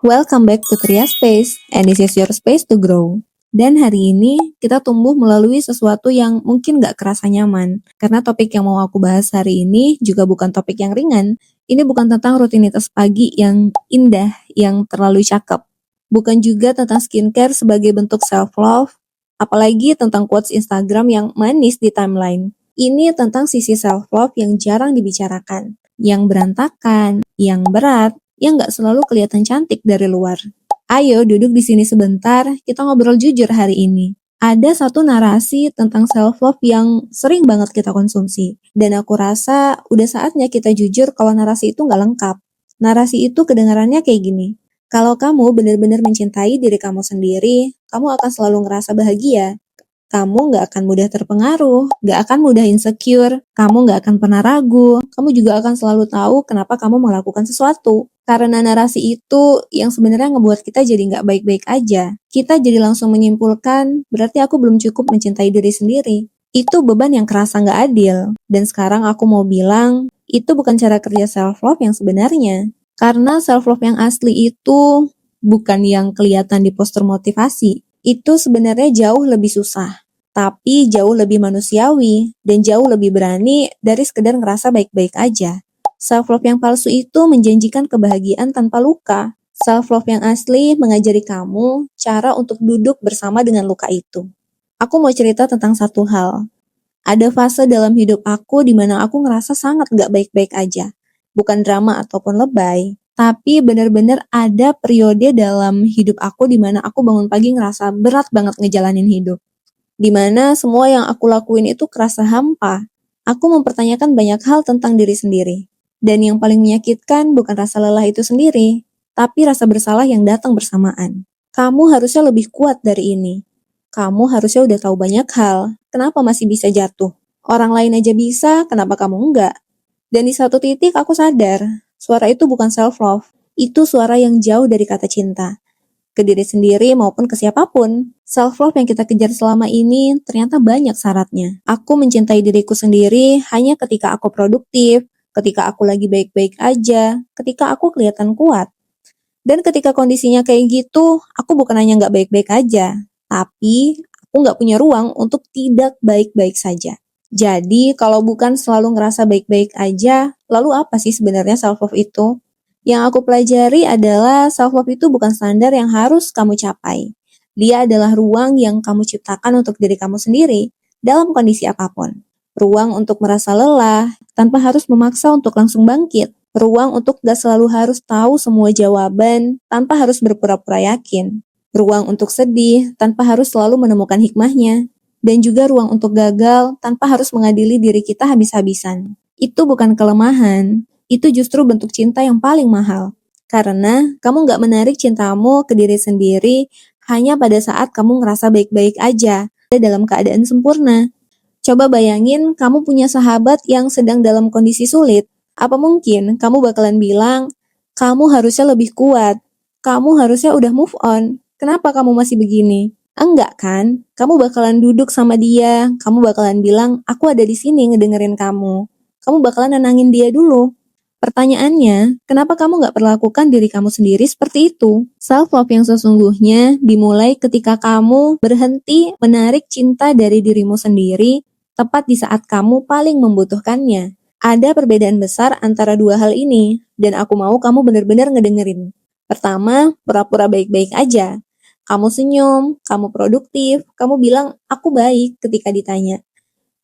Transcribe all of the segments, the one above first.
Welcome back to Tria Space, and this is your space to grow. Dan hari ini kita tumbuh melalui sesuatu yang mungkin gak kerasa nyaman. Karena topik yang mau aku bahas hari ini juga bukan topik yang ringan. Ini bukan tentang rutinitas pagi yang indah, yang terlalu cakep. Bukan juga tentang skincare sebagai bentuk self-love, apalagi tentang quotes Instagram yang manis di timeline. Ini tentang sisi self-love yang jarang dibicarakan, yang berantakan, yang berat, yang gak selalu kelihatan cantik dari luar. Ayo duduk di sini sebentar, kita ngobrol jujur hari ini. Ada satu narasi tentang self-love yang sering banget kita konsumsi. Dan aku rasa udah saatnya kita jujur kalau narasi itu gak lengkap. Narasi itu kedengarannya kayak gini. Kalau kamu benar-benar mencintai diri kamu sendiri, kamu akan selalu ngerasa bahagia. Kamu gak akan mudah terpengaruh, gak akan mudah insecure, kamu gak akan pernah ragu, kamu juga akan selalu tahu kenapa kamu melakukan sesuatu. Karena narasi itu yang sebenarnya ngebuat kita jadi gak baik-baik aja. Kita jadi langsung menyimpulkan, berarti aku belum cukup mencintai diri sendiri. Itu beban yang kerasa gak adil. Dan sekarang aku mau bilang, itu bukan cara kerja self-love yang sebenarnya. Karena self-love yang asli itu bukan yang kelihatan di poster motivasi. Itu sebenarnya jauh lebih susah, tapi jauh lebih manusiawi, dan jauh lebih berani dari sekedar ngerasa baik-baik aja. Self-love yang palsu itu menjanjikan kebahagiaan tanpa luka. Self-love yang asli mengajari kamu cara untuk duduk bersama dengan luka itu. Aku mau cerita tentang satu hal. Ada fase dalam hidup aku di mana aku ngerasa sangat gak baik-baik aja. Bukan drama ataupun lebay, tapi benar-benar ada periode dalam hidup aku di mana aku bangun pagi ngerasa berat banget ngejalanin hidup. Di mana semua yang aku lakuin itu kerasa hampa. Aku mempertanyakan banyak hal tentang diri sendiri. Dan yang paling menyakitkan bukan rasa lelah itu sendiri, tapi rasa bersalah yang datang bersamaan. Kamu harusnya lebih kuat dari ini. Kamu harusnya udah tahu banyak hal. Kenapa masih bisa jatuh? Orang lain aja bisa, kenapa kamu enggak? Dan di satu titik aku sadar, suara itu bukan self-love. Itu suara yang jauh dari kata cinta. Ke diri sendiri maupun ke siapapun. Self-love yang kita kejar selama ini ternyata banyak syaratnya. Aku mencintai diriku sendiri hanya ketika aku produktif, ketika aku lagi baik-baik aja, ketika aku kelihatan kuat. Dan ketika kondisinya kayak gitu, aku bukan hanya gak baik-baik aja, tapi aku gak punya ruang untuk tidak baik-baik saja. Jadi kalau bukan selalu ngerasa baik-baik aja, lalu apa sih sebenarnya self-love itu? Yang aku pelajari adalah self-love itu bukan standar yang harus kamu capai. Dia adalah ruang yang kamu ciptakan untuk diri kamu sendiri, dalam kondisi apapun. Ruang untuk merasa lelah, tanpa harus memaksa untuk langsung bangkit. Ruang untuk gak selalu harus tahu semua jawaban, tanpa harus berpura-pura yakin. Ruang untuk sedih, tanpa harus selalu menemukan hikmahnya. Dan juga ruang untuk gagal, tanpa harus mengadili diri kita habis-habisan. Itu bukan kelemahan, itu justru bentuk cinta yang paling mahal. Karena kamu gak menarik cintamu ke diri sendiri hanya pada saat kamu ngerasa baik-baik aja, dalam keadaan sempurna. Coba bayangin kamu punya sahabat yang sedang dalam kondisi sulit. Apa mungkin kamu bakalan bilang, kamu harusnya lebih kuat, kamu harusnya udah move on, kenapa kamu masih begini? Enggak kan? Kamu bakalan duduk sama dia, kamu bakalan bilang, aku ada di sini ngedengerin kamu. Kamu bakalan nenangin dia dulu. Pertanyaannya, kenapa kamu gak perlakukan diri kamu sendiri seperti itu? Self-love yang sesungguhnya dimulai ketika kamu berhenti menarik cinta dari dirimu sendiri tepat di saat kamu paling membutuhkannya. Ada perbedaan besar antara dua hal ini, dan aku mau kamu benar-benar ngedengerin. Pertama, pura-pura baik-baik aja. Kamu senyum, kamu produktif, kamu bilang, aku baik ketika ditanya.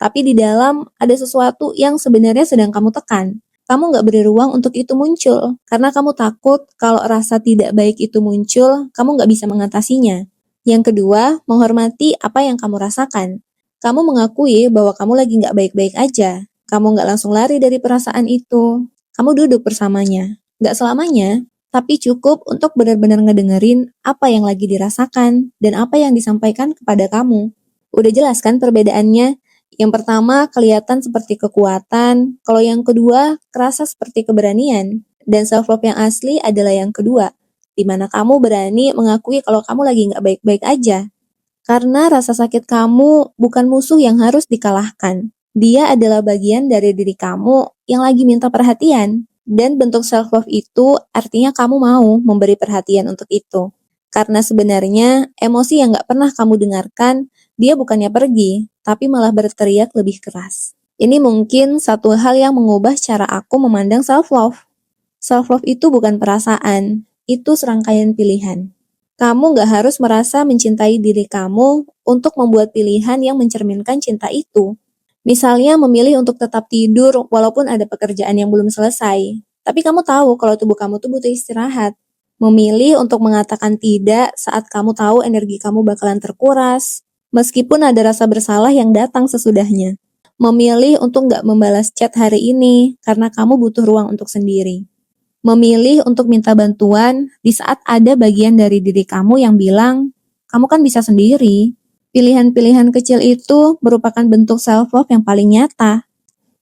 Tapi di dalam ada sesuatu yang sebenarnya sedang kamu tekan. Kamu gak beri ruang untuk itu muncul, karena kamu takut kalau rasa tidak baik itu muncul, kamu gak bisa mengatasinya. Yang kedua, menghormati apa yang kamu rasakan. Kamu mengakui bahwa kamu lagi gak baik-baik aja. Kamu gak langsung lari dari perasaan itu. Kamu duduk bersamanya. Gak selamanya, tapi cukup untuk benar-benar ngedengerin apa yang lagi dirasakan dan apa yang disampaikan kepada kamu. Udah jelas kan perbedaannya? Yang pertama kelihatan seperti kekuatan, kalau yang kedua kerasa seperti keberanian. Dan self-love yang asli adalah yang kedua, di mana kamu berani mengakui kalau kamu lagi gak baik-baik aja. Karena rasa sakit kamu bukan musuh yang harus dikalahkan. Dia adalah bagian dari diri kamu yang lagi minta perhatian. Dan bentuk self-love itu artinya kamu mau memberi perhatian untuk itu. Karena sebenarnya emosi yang gak pernah kamu dengarkan, dia bukannya pergi, tapi malah berteriak lebih keras. Ini mungkin satu hal yang mengubah cara aku memandang self-love. Self-love itu bukan perasaan, itu serangkaian pilihan. Kamu gak harus merasa mencintai diri kamu untuk membuat pilihan yang mencerminkan cinta itu. Misalnya memilih untuk tetap tidur walaupun ada pekerjaan yang belum selesai. Tapi kamu tahu kalau tubuh kamu tuh butuh istirahat. Memilih untuk mengatakan tidak saat kamu tahu energi kamu bakalan terkuras. Meskipun ada rasa bersalah yang datang sesudahnya. Memilih untuk nggak membalas chat hari ini karena kamu butuh ruang untuk sendiri. Memilih untuk minta bantuan di saat ada bagian dari diri kamu yang bilang, kamu kan bisa sendiri. Pilihan-pilihan kecil itu merupakan bentuk self-love yang paling nyata.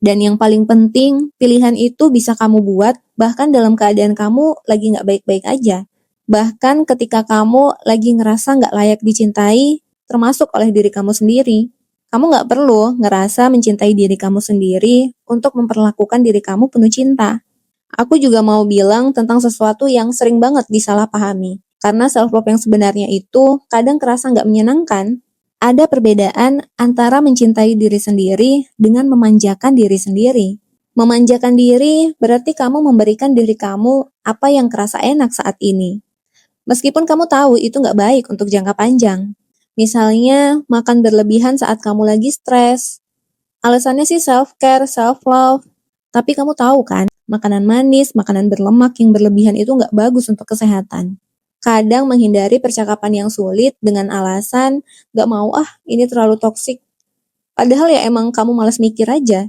Dan yang paling penting, pilihan itu bisa kamu buat bahkan dalam keadaan kamu lagi nggak baik-baik aja. Bahkan ketika kamu lagi ngerasa nggak layak dicintai, termasuk oleh diri kamu sendiri. Kamu nggak perlu ngerasa mencintai diri kamu sendiri untuk memperlakukan diri kamu penuh cinta. Aku juga mau bilang tentang sesuatu yang sering banget disalahpahami. Karena self-love yang sebenarnya itu kadang kerasa nggak menyenangkan. Ada perbedaan antara mencintai diri sendiri dengan memanjakan diri sendiri. Memanjakan diri berarti kamu memberikan diri kamu apa yang kerasa enak saat ini. Meskipun kamu tahu itu nggak baik untuk jangka panjang. Misalnya, makan berlebihan saat kamu lagi stres. Alasannya sih self-care, self-love. Tapi kamu tahu kan, makanan manis, makanan berlemak yang berlebihan itu nggak bagus untuk kesehatan. Kadang menghindari percakapan yang sulit dengan alasan, gak mau ini terlalu toksik. Padahal ya emang kamu malas mikir aja.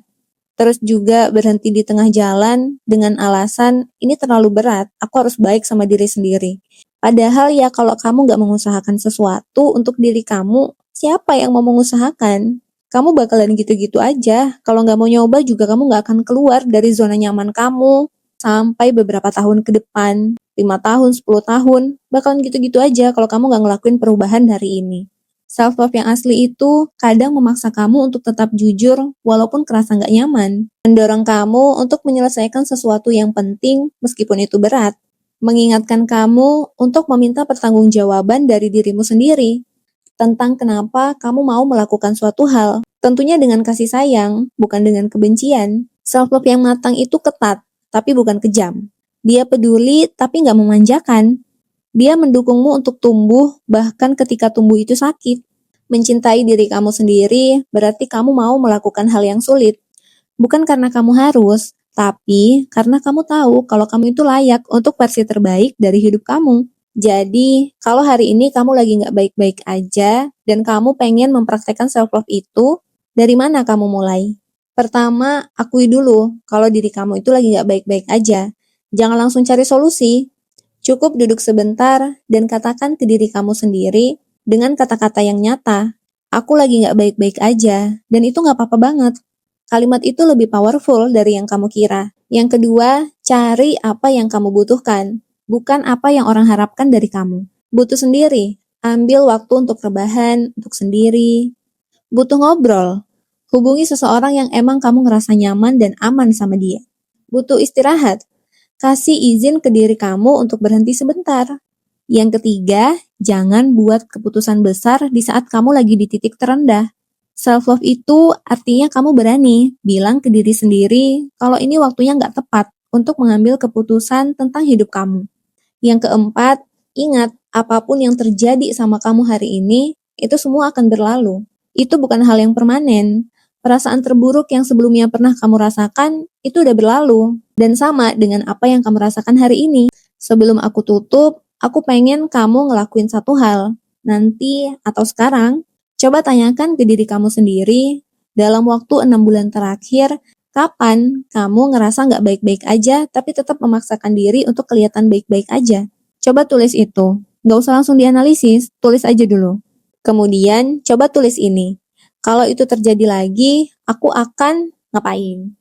Terus juga berhenti di tengah jalan dengan alasan, ini terlalu berat, aku harus baik sama diri sendiri. Padahal ya kalau kamu gak mengusahakan sesuatu untuk diri kamu, siapa yang mau mengusahakan? Kamu bakalan gitu-gitu aja. Kalau gak mau nyoba juga kamu gak akan keluar dari zona nyaman kamu. Sampai beberapa tahun ke depan, 5 tahun, 10 tahun, bakalan gitu-gitu aja kalau kamu gak ngelakuin perubahan hari ini. Self-love yang asli itu kadang memaksa kamu untuk tetap jujur walaupun kerasa gak nyaman. Mendorong kamu untuk menyelesaikan sesuatu yang penting meskipun itu berat. Mengingatkan kamu untuk meminta pertanggungjawaban dari dirimu sendiri tentang kenapa kamu mau melakukan suatu hal. Tentunya dengan kasih sayang, bukan dengan kebencian. Self-love yang matang itu ketat, tapi bukan kejam. Dia peduli tapi nggak memanjakan. Dia mendukungmu untuk tumbuh bahkan ketika tumbuh itu sakit. Mencintai diri kamu sendiri berarti kamu mau melakukan hal yang sulit. Bukan karena kamu harus, tapi karena kamu tahu kalau kamu itu layak untuk versi terbaik dari hidup kamu. Jadi, kalau hari ini kamu lagi nggak baik-baik aja dan kamu pengen mempraktekkan self-love itu, dari mana kamu mulai? Pertama, akui dulu kalau diri kamu itu lagi nggak baik-baik aja. Jangan langsung cari solusi. Cukup duduk sebentar dan katakan ke diri kamu sendiri dengan kata-kata yang nyata. Aku lagi nggak baik-baik aja, dan itu nggak apa-apa banget. Kalimat itu lebih powerful dari yang kamu kira. Yang kedua, cari apa yang kamu butuhkan, bukan apa yang orang harapkan dari kamu. Butuh sendiri, ambil waktu untuk rebahan, untuk sendiri. Butuh ngobrol, hubungi seseorang yang emang kamu ngerasa nyaman dan aman sama dia. Butuh istirahat, kasih izin ke diri kamu untuk berhenti sebentar. Yang ketiga, jangan buat keputusan besar di saat kamu lagi di titik terendah. Self-love itu artinya kamu berani bilang ke diri sendiri kalau ini waktunya nggak tepat untuk mengambil keputusan tentang hidup kamu. Yang keempat, ingat apapun yang terjadi sama kamu hari ini, itu semua akan berlalu. Itu bukan hal yang permanen. Perasaan terburuk yang sebelumnya pernah kamu rasakan, itu udah berlalu. Dan sama dengan apa yang kamu rasakan hari ini. Sebelum aku tutup, aku pengen kamu ngelakuin satu hal. Nanti atau sekarang, coba tanyakan ke diri kamu sendiri, dalam waktu 6 bulan terakhir, kapan kamu ngerasa nggak baik-baik aja, tapi tetap memaksakan diri untuk kelihatan baik-baik aja? Coba tulis itu. Nggak usah langsung dianalisis, tulis aja dulu. Kemudian, coba tulis ini. Kalau itu terjadi lagi, aku akan ngapain?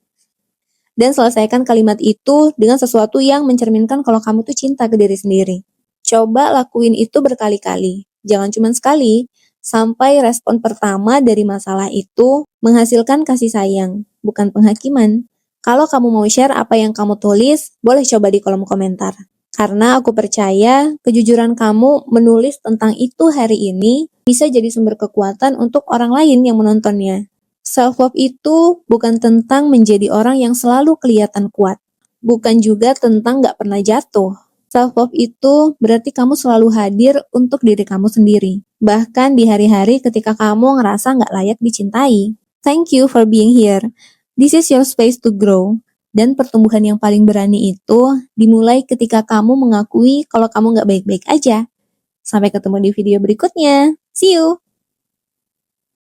Dan selesaikan kalimat itu dengan sesuatu yang mencerminkan kalau kamu tuh cinta ke diri sendiri. Coba lakuin itu berkali-kali. Jangan cuma sekali, sampai respon pertama dari masalah itu menghasilkan kasih sayang, bukan penghakiman. Kalau kamu mau share apa yang kamu tulis, boleh coba di kolom komentar. Karena aku percaya kejujuran kamu menulis tentang itu hari ini bisa jadi sumber kekuatan untuk orang lain yang menontonnya. Self-love itu bukan tentang menjadi orang yang selalu kelihatan kuat. Bukan juga tentang gak pernah jatuh. Self-love itu berarti kamu selalu hadir untuk diri kamu sendiri. Bahkan di hari-hari ketika kamu ngerasa gak layak dicintai. Thank you for being here. This is your space to grow. Dan pertumbuhan yang paling berani itu dimulai ketika kamu mengakui kalau kamu gak baik-baik aja. Sampai ketemu di video berikutnya. See you!